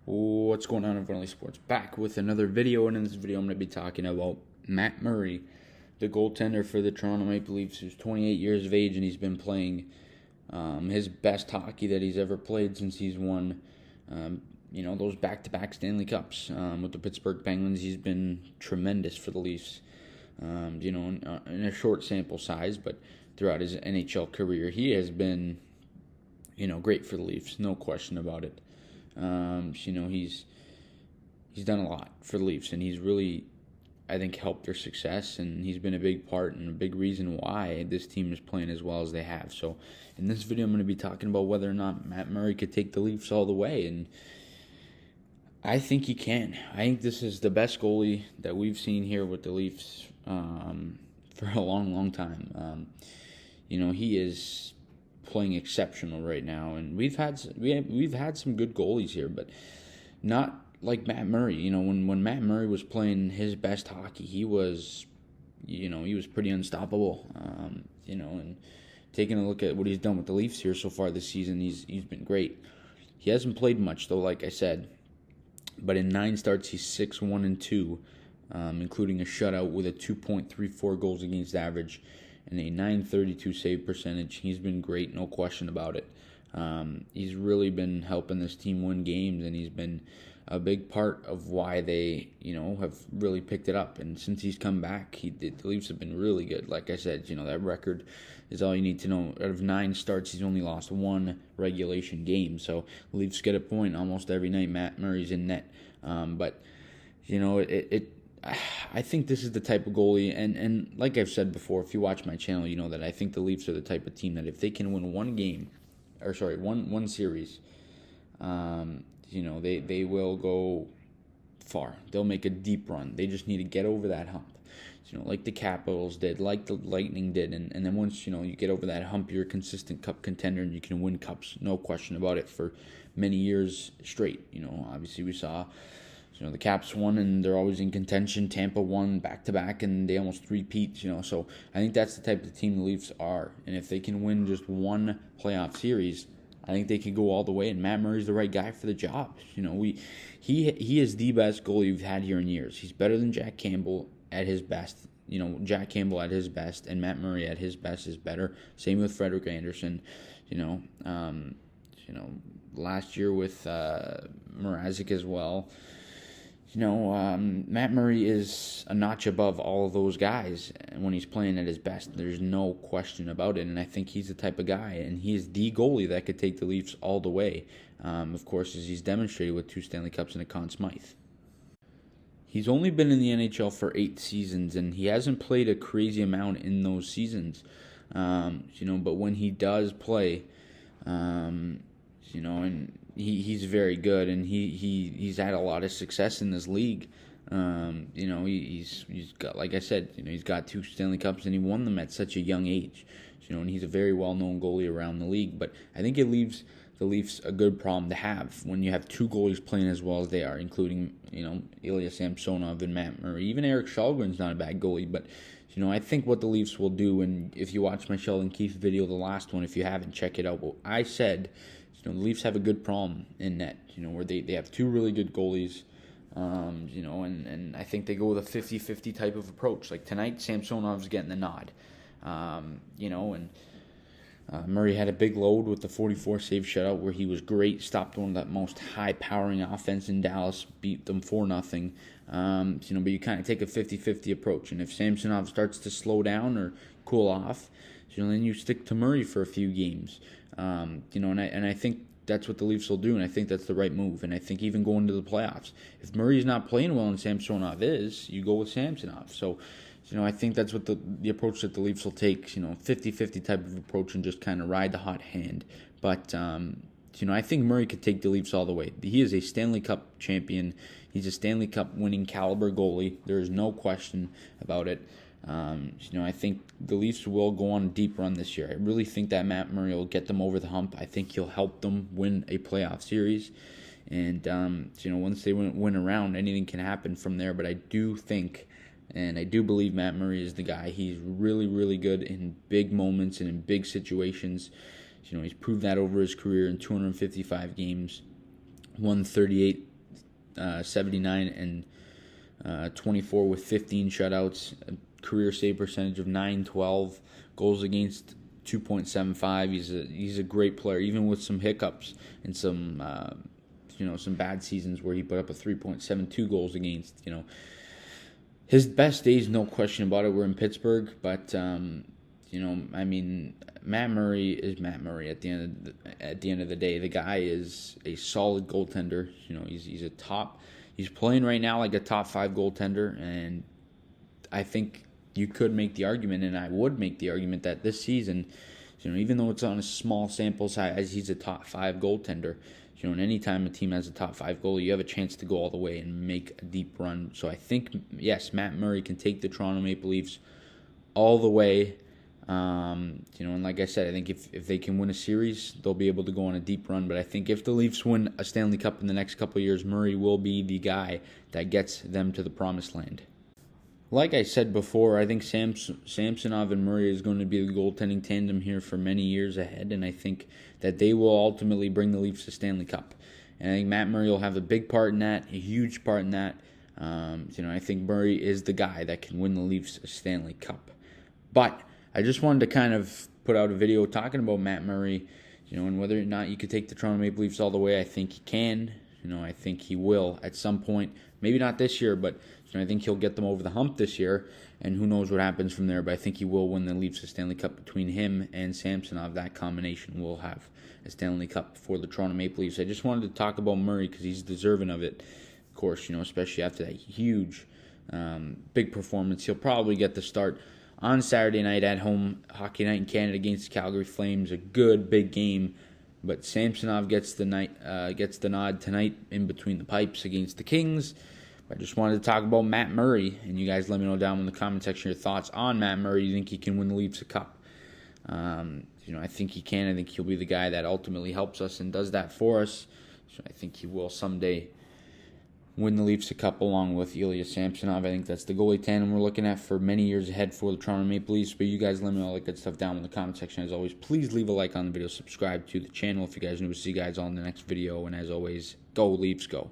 What's going on, everyone? Sports back with another video, and in this video I'm going to be talking about Matt Murray, the goaltender for the Toronto Maple Leafs, who's 28 years of age, and he's been playing his best hockey that he's ever played since he's won those back-to-back Stanley Cups with the Pittsburgh Penguins. He's been tremendous for the Leafs, in a short sample size, but throughout his NHL career he has been great for the Leafs, no question about it. He's done a lot for the Leafs, and he's really, I think, helped their success, and he's been a big part and a big reason why this team is playing as well as they have. So in this video I'm going to be talking about whether or not Matt Murray could take the Leafs all the way, and I think he can. I think this is the best goalie that we've seen here with the Leafs for a long time. He is playing exceptional right now, and we've had some good goalies here, but not like Matt Murray. When Matt Murray was playing his best hockey, he was pretty unstoppable. And taking a look at what he's done with the Leafs here so far this season, he's been great. He hasn't played much though, like I said, but in 9 starts he's 6-1-2, including a shutout with a 2.34 goals against average and a .932 save percentage. He's been great, no question about it. He's really been helping this team win games, and he's been a big part of why they, have really picked it up. And since he's come back, the Leafs have been really good. Like I said, that record is all you need to know. Out of 9 starts, he's only lost 1 regulation game. So the Leafs get a point almost every night Matt Murray's in net. I think this is the type of goalie, and like I've said before, if you watch my channel, you know that I think the Leafs are the type of team that if they can win one series, they will go far. They'll make a deep run. They just need to get over that hump, like the Capitals did, like the Lightning did, and then once you get over that hump, you're a consistent cup contender, and you can win cups, no question about it, for many years straight. Obviously we saw. The Caps won, and they're always in contention. Tampa won back-to-back, and they almost three-peat, So I think that's the type of team the Leafs are. And if they can win just one playoff series, I think they can go all the way, and Matt Murray's the right guy for the job. He is the best goalie we've had here in years. He's better than Jack Campbell at his best. Jack Campbell at his best, and Matt Murray at his best is better. Same with Frederik Andersen. Last year with Mrazek as well. Matt Murray is a notch above all of those guys when he's playing at his best. There's no question about it, and I think he's the type of guy, and he is the goalie that could take the Leafs all the way, of course, as he's demonstrated with 2 Stanley Cups and a Conn Smythe. He's only been in the NHL for 8 seasons, and he hasn't played a crazy amount in those seasons, but when he does play, and he's very good, and he's had a lot of success in this league. He's got, like I said, he's got 2 Stanley Cups, and he won them at such a young age. And he's a very well-known goalie around the league. But I think it leaves the Leafs a good problem to have when you have 2 goalies playing as well as they are, including Ilya Samsonov and Matt Murray. Even Erik Källgren's not a bad goalie, but I think what the Leafs will do, and if you watch my Sheldon Keefe video, the last one, if you haven't, check it out. Well, I said, the Leafs have a good problem in net, where they have 2 really good goalies, and I think they go with a 50-50 type of approach. Like tonight, Samsonov's getting the nod, Murray had a big load with the 44 save shutout where he was great, stopped one of the most high-powering offense in Dallas, beat them 4-0. But you kind of take a 50-50 approach, and if Samsonov starts to slow down or cool off, then you stick to Murray for a few games. And I think that's what the Leafs will do, and I think that's the right move. And I think even going to the playoffs, if Murray's not playing well and Samsonov is, you go with Samsonov. So, I think that's what the approach that the Leafs will take, 50-50 type of approach and just kind of ride the hot hand. But, I think Murray could take the Leafs all the way. He is a Stanley Cup champion. He's a Stanley Cup winning caliber goalie. There is no question about it. I think the Leafs will go on a deep run this year. I really think that Matt Murray will get them over the hump. I think he'll help them win a playoff series. And, once they win a round, anything can happen from there. But I do think, and I do believe Matt Murray is the guy. He's really, really good in big moments and in big situations. He's proved that over his career in 255 games. won 38 .79 and 24 with 15 shutouts, a career save percentage of .912, goals against 2.75. He's a great player, even with some hiccups and some some bad seasons where he put up a 3.72 goals against. His best days, no question about it, were in Pittsburgh. But Matt Murray is Matt Murray at the end of the day. The guy is a solid goaltender. He's playing right now like a top 5 goaltender, and I think you could make the argument, and I would make the argument, that this season, even though it's on a small sample size, he's a top 5 goaltender. And any time a team has a top 5 goalie, you have a chance to go all the way and make a deep run. So I think, yes, Matt Murray can take the Toronto Maple Leafs all the way. And like I said, I think if they can win a series, they'll be able to go on a deep run. But I think if the Leafs win a Stanley Cup in the next couple of years, Murray will be the guy that gets them to the promised land. Like I said before, I think Samsonov and Murray is going to be the goaltending tandem here for many years ahead, and I think that they will ultimately bring the Leafs to Stanley Cup. And I think Matt Murray will have a big part in that, a huge part in that. I think Murray is the guy that can win the Leafs a Stanley Cup. But I just wanted to kind of put out a video talking about Matt Murray, and whether or not you could take the Toronto Maple Leafs all the way. I think he can. I think he will at some point. Maybe not this year, but I think he'll get them over the hump this year, and who knows what happens from there. But I think he will win the Leafs a Stanley Cup. Between him and Samsonov, that combination will have a Stanley Cup for the Toronto Maple Leafs. I just wanted to talk about Murray because he's deserving of it, of course, especially after that huge, big performance. He'll probably get the start on Saturday night at home, Hockey Night in Canada against the Calgary Flames, a good, big game. But Samsonov gets the nod tonight in between the pipes against the Kings. I just wanted to talk about Matt Murray, and you guys let me know down in the comment section your thoughts on Matt Murray. You think he can win the Leafs a cup? I think he can. I think he'll be the guy that ultimately helps us and does that for us. So I think he will someday win the Leafs a cup along with Ilya Samsonov. I think that's the goalie tandem we're looking at for many years ahead for the Toronto Maple Leafs. But you guys let me know all that good stuff down in the comment section. As always, please leave a like on the video, subscribe to the channel if you guys are new. See you guys on the next video, and as always, go Leafs, go.